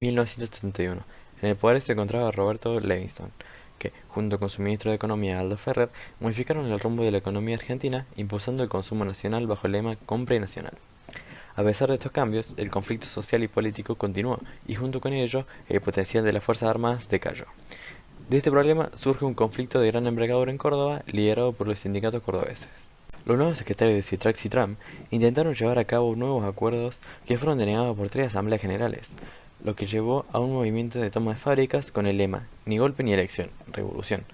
1971. En el poder se encontraba Roberto Levingston, que, junto con su ministro de Economía Aldo Ferrer, modificaron el rumbo de la economía argentina, impulsando el consumo nacional bajo el lema Compra y Nacional. A pesar de estos cambios, el conflicto social y político continuó, y junto con ello, el potencial de las Fuerzas Armadas decayó. De este problema surge un conflicto de gran envergadura en Córdoba, liderado por los sindicatos cordobeses. Los nuevos secretarios de Citrax y Tram intentaron llevar a cabo nuevos acuerdos que fueron denegados por 3 asambleas generales, lo que llevó a un movimiento de toma de fábricas con el lema "Ni golpe ni elección, revolución",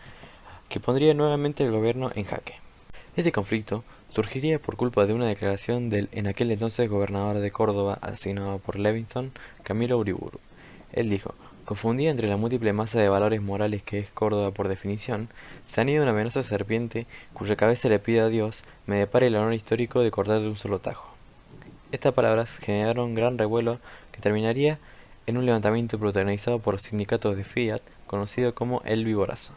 que pondría nuevamente el gobierno en jaque. Este conflicto surgiría por culpa de una declaración del en aquel entonces gobernador de Córdoba asignado por Levingston, Camilo Uriburu. Él dijo: "Confundida entre la múltiple masa de valores morales que es Córdoba por definición, se anida una venenosa serpiente cuya cabeza le pide a Dios me depare el honor histórico de cortar de un solo tajo". Estas palabras generaron gran revuelo que terminaría en un levantamiento protagonizado por los sindicatos de Fiat, conocido como el Viborazo.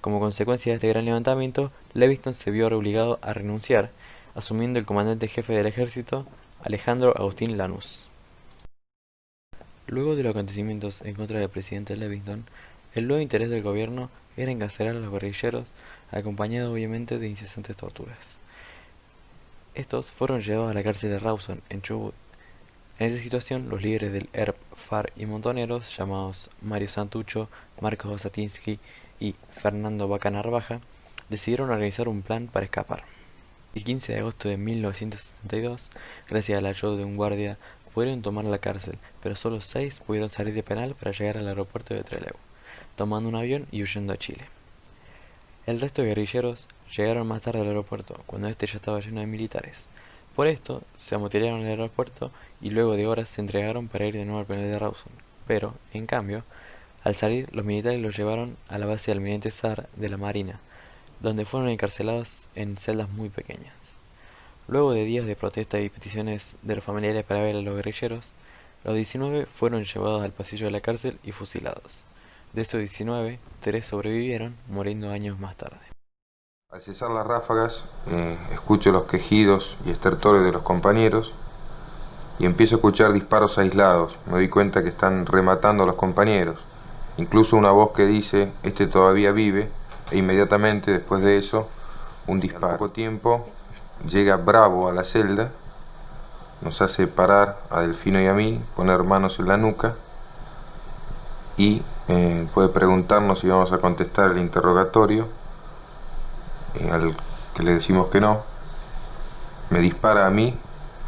Como consecuencia de este gran levantamiento, Levingston se vio obligado a renunciar, asumiendo el comandante jefe del ejército, Alejandro Agustín Lanús. Luego de los acontecimientos en contra del presidente Levingston, el nuevo interés del gobierno era encarcelar a los guerrilleros, acompañado obviamente de incesantes torturas. Estos fueron llevados a la cárcel de Rawson, en Chubut. En esta situación, los líderes del ERP, FARC y Montoneros, llamados Mario Santucho, Marcos Osatinsky y Fernando Vaca Narvaja, decidieron organizar un plan para escapar. El 15 de agosto de 1972, gracias a la ayuda de un guardia, pudieron tomar la cárcel, pero solo 6 pudieron salir de penal para llegar al aeropuerto de Trelew, tomando un avión y huyendo a Chile. El resto de guerrilleros llegaron más tarde al aeropuerto, cuando este ya estaba lleno de militares. Por esto, se amotillaron en el aeropuerto y luego de horas se entregaron para ir de nuevo al penal de Rawson. Pero, en cambio, al salir, los militares los llevaron a la base de Almirante Sar de la Marina, donde fueron encarcelados en celdas muy pequeñas. Luego de días de protesta y peticiones de los familiares para ver a los guerrilleros, los 19 fueron llevados al pasillo de la cárcel y fusilados. De esos 19, 3 sobrevivieron, muriendo años más tarde. Al cesar las ráfagas, escucho los quejidos y estertores de los compañeros y empiezo a escuchar disparos aislados. Me doy cuenta que están rematando a los compañeros. Incluso una voz que dice: "Este todavía vive", e inmediatamente después de eso, un disparo. Al poco tiempo llega Bravo a la celda, nos hace parar a Delfino y a mí, poner manos en la nuca y puede preguntarnos si vamos a contestar el interrogatorio, al que le decimos que no. Me dispara a mí,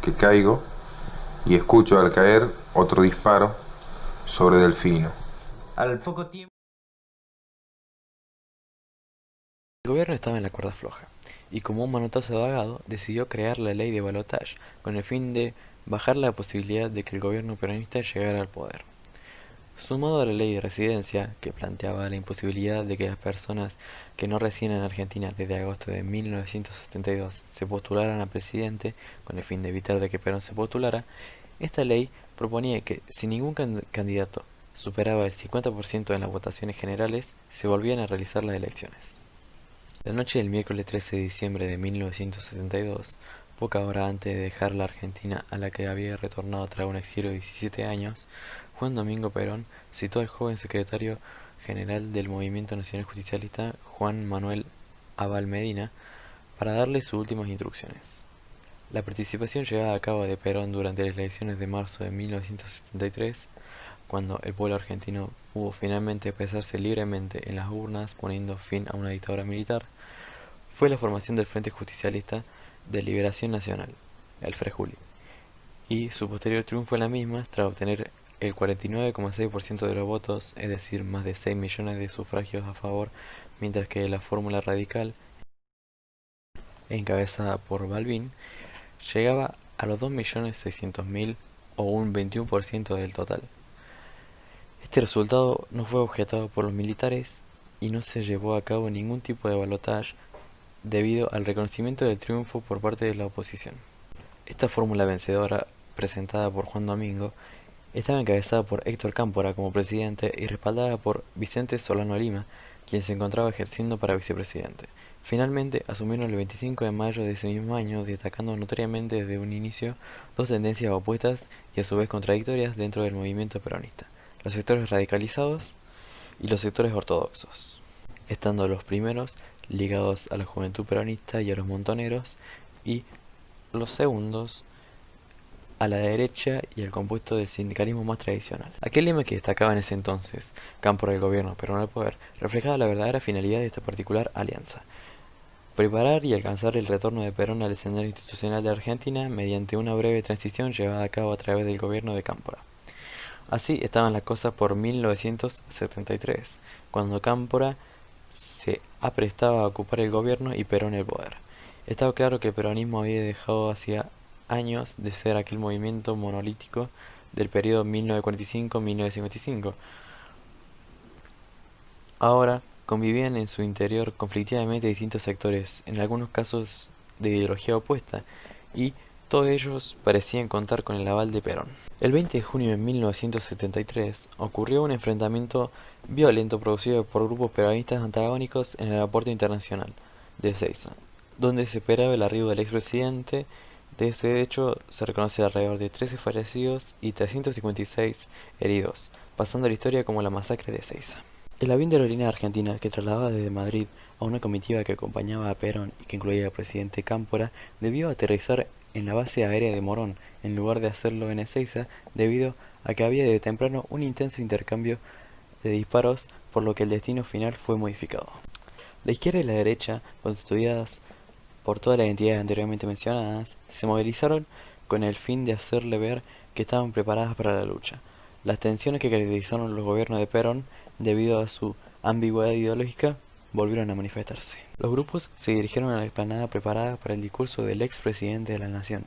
que caigo, y escucho al caer otro disparo sobre Delfino. Al poco tiempo, el gobierno estaba en la cuerda floja, y como un manotazo dagado, decidió crear la ley de balotaje, con el fin de bajar la posibilidad de que el gobierno peronista llegara al poder. Sumado a la ley de residencia, que planteaba la imposibilidad de que las personas que no residen en Argentina desde agosto de 1972 se postularan a presidente, con el fin de evitar de que Perón se postulara, esta ley proponía que si ningún candidato superaba el 50% en las votaciones generales, se volvían a realizar las elecciones. La noche del miércoles 13 de diciembre de 1972, poca hora antes de dejar la Argentina a la que había retornado tras un exilio de 17 años, Juan Domingo Perón citó al joven secretario general del Movimiento Nacional Justicialista, Juan Manuel Abal Medina, para darle sus últimas instrucciones. La participación llevada a cabo de Perón durante las elecciones de marzo de 1973, cuando el pueblo argentino pudo finalmente expresarse libremente en las urnas poniendo fin a una dictadura militar, fue la formación del Frente Justicialista de Liberación Nacional, el FREJULI, y su posterior triunfo en la misma tras obtener el 49,6% de los votos, es decir, más de 6 millones de sufragios a favor, mientras que la fórmula radical, encabezada por Balbín, llegaba a los 2.600.000 o un 21% del total. Este resultado no fue objetado por los militares y no se llevó a cabo ningún tipo de balotaje debido al reconocimiento del triunfo por parte de la oposición. Esta fórmula vencedora, presentada por Juan Domingo, estaba encabezada por Héctor Cámpora como presidente y respaldada por Vicente Solano Lima, quien se encontraba ejerciendo para vicepresidente. Finalmente, asumieron el 25 de mayo de ese mismo año, destacando notoriamente desde un inicio dos tendencias opuestas y a su vez contradictorias dentro del movimiento peronista: los sectores radicalizados y los sectores ortodoxos, estando los primeros ligados a la juventud peronista y a los montoneros, y los segundos a la derecha y al compuesto del sindicalismo más tradicional. Aquel lema que destacaba en ese entonces, Cámpora al gobierno, Perón al poder, reflejaba la verdadera finalidad de esta particular alianza: preparar y alcanzar el retorno de Perón al escenario institucional de Argentina mediante una breve transición llevada a cabo a través del gobierno de Cámpora. Así estaban las cosas por 1973, cuando Cámpora se aprestaba a ocupar el gobierno y Perón el poder. Estaba claro que el peronismo había dejado hacía años de ser aquel movimiento monolítico del periodo 1945-1955. Ahora convivían en su interior conflictivamente distintos sectores, en algunos casos de ideología opuesta, y todos ellos parecían contar con el aval de Perón. El 20 de junio de 1973 ocurrió un enfrentamiento violento producido por grupos peronistas antagónicos en el aeropuerto internacional de Ezeiza, donde se esperaba el arribo del expresidente. De ese hecho se reconoce alrededor de 13 fallecidos y 356 heridos, pasando a la historia como la masacre de Ezeiza. El avión de aerolínea argentina que trasladaba desde Madrid a una comitiva que acompañaba a Perón y que incluía al presidente Cámpora debió aterrizar en la base aérea de Morón en lugar de hacerlo en Ezeiza, debido a que había desde temprano un intenso intercambio de disparos, por lo que el destino final fue modificado. La izquierda y la derecha, constituidas por todas las entidades anteriormente mencionadas, se movilizaron con el fin de hacerle ver que estaban preparadas para la lucha. Las tensiones que caracterizaron los gobiernos de Perón, debido a su ambigüedad ideológica, volvieron a manifestarse. Los grupos se dirigieron a la explanada preparada para el discurso del expresidente de la nación.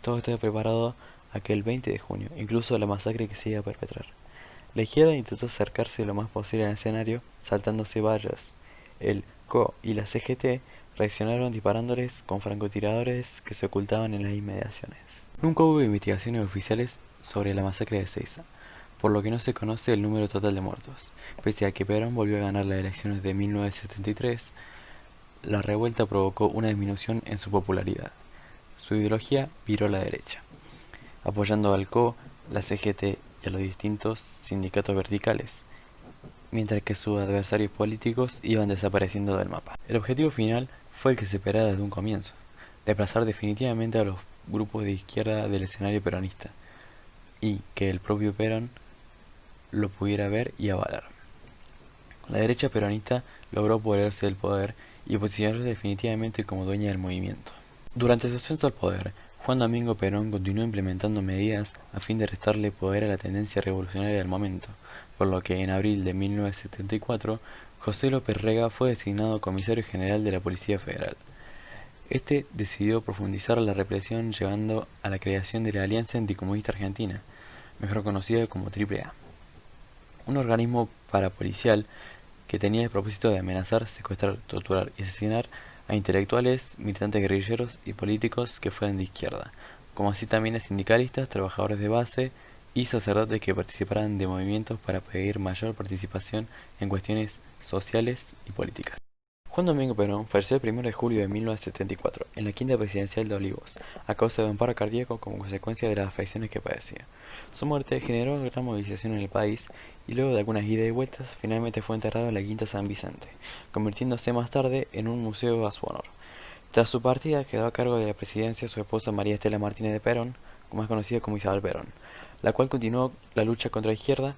Todo estaba preparado aquel 20 de junio, incluso la masacre que se iba a perpetrar. La izquierda intentó acercarse lo más posible al escenario, saltándose vallas. El CO y la CGT reaccionaron disparándoles con francotiradores que se ocultaban en las inmediaciones. Nunca hubo investigaciones oficiales sobre la masacre de Ezeiza, por lo que no se conoce el número total de muertos. Pese a que Perón volvió a ganar las elecciones de 1973, la revuelta provocó una disminución en su popularidad. Su ideología viró a la derecha, apoyando al CO, la CGT y a los distintos sindicatos verticales, mientras que sus adversarios políticos iban desapareciendo del mapa. El objetivo final fue el que se esperaba desde un comienzo: desplazar definitivamente a los grupos de izquierda del escenario peronista, y que el propio Perón lo pudiera ver y avalar. La derecha peronista logró apoderarse del poder y posicionarse definitivamente como dueña del movimiento. Durante su ascenso al poder, Juan Domingo Perón continuó implementando medidas a fin de restarle poder a la tendencia revolucionaria del momento, por lo que en abril de 1974 José López Rega fue designado comisario general de la Policía Federal. Este decidió profundizar la represión, llevando a la creación de la Alianza Anticomunista Argentina, mejor conocida como AAA, un organismo parapolicial que tenía el propósito de amenazar, secuestrar, torturar y asesinar a intelectuales, militantes guerrilleros y políticos que fueran de izquierda, como así también a sindicalistas, trabajadores de base y sacerdotes que participaran de movimientos para pedir mayor participación en cuestiones sociales y políticas. Juan Domingo Perón falleció el 1 de julio de 1974 en la quinta presidencial de Olivos, a causa de un paro cardíaco como consecuencia de las afecciones que padecía. Su muerte generó gran movilización en el país y luego de algunas idas y vueltas finalmente fue enterrado en la Quinta San Vicente, convirtiéndose más tarde en un museo a su honor. Tras su partida quedó a cargo de la presidencia su esposa María Estela Martínez de Perón, más conocida como Isabel Perón, la cual continuó la lucha contra la izquierda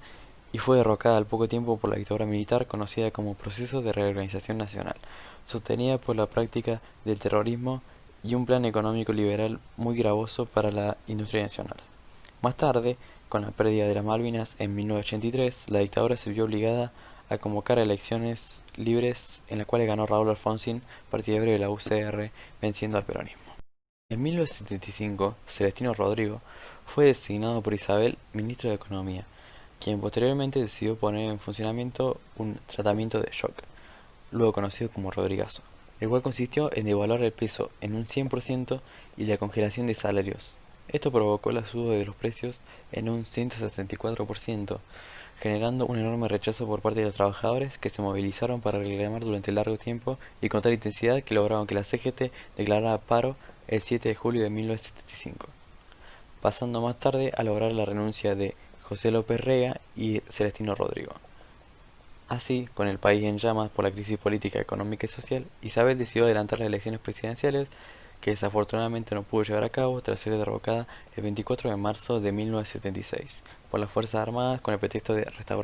y fue derrocada al poco tiempo por la dictadura militar conocida como Proceso de Reorganización Nacional, sostenida por la práctica del terrorismo y un plan económico liberal muy gravoso para la industria nacional. Más tarde, con la pérdida de las Malvinas en 1983, la dictadura se vio obligada a convocar elecciones libres, en las cuales ganó Raúl Alfonsín, partidario de la UCR, venciendo al peronismo. En 1975, Celestino Rodrigo fue designado por Isabel ministro de Economía, quien posteriormente decidió poner en funcionamiento un tratamiento de shock, luego conocido como Rodrigazo, el cual consistió en devaluar el peso en un 100% y la congelación de salarios Esto provocó la suba de los precios en un 164%, generando un enorme rechazo por parte de los trabajadores que se movilizaron para reclamar durante largo tiempo y con tal intensidad que lograron que la CGT declarara paro el 7 de julio de 1975, pasando más tarde a lograr la renuncia de José López Rega y Celestino Rodrigo. Así, con el país en llamas por la crisis política, económica y social, Isabel decidió adelantar las elecciones presidenciales, que desafortunadamente no pudo llevar a cabo tras ser derrocada el 24 de marzo de 1976 por las Fuerzas Armadas con el pretexto de restaurar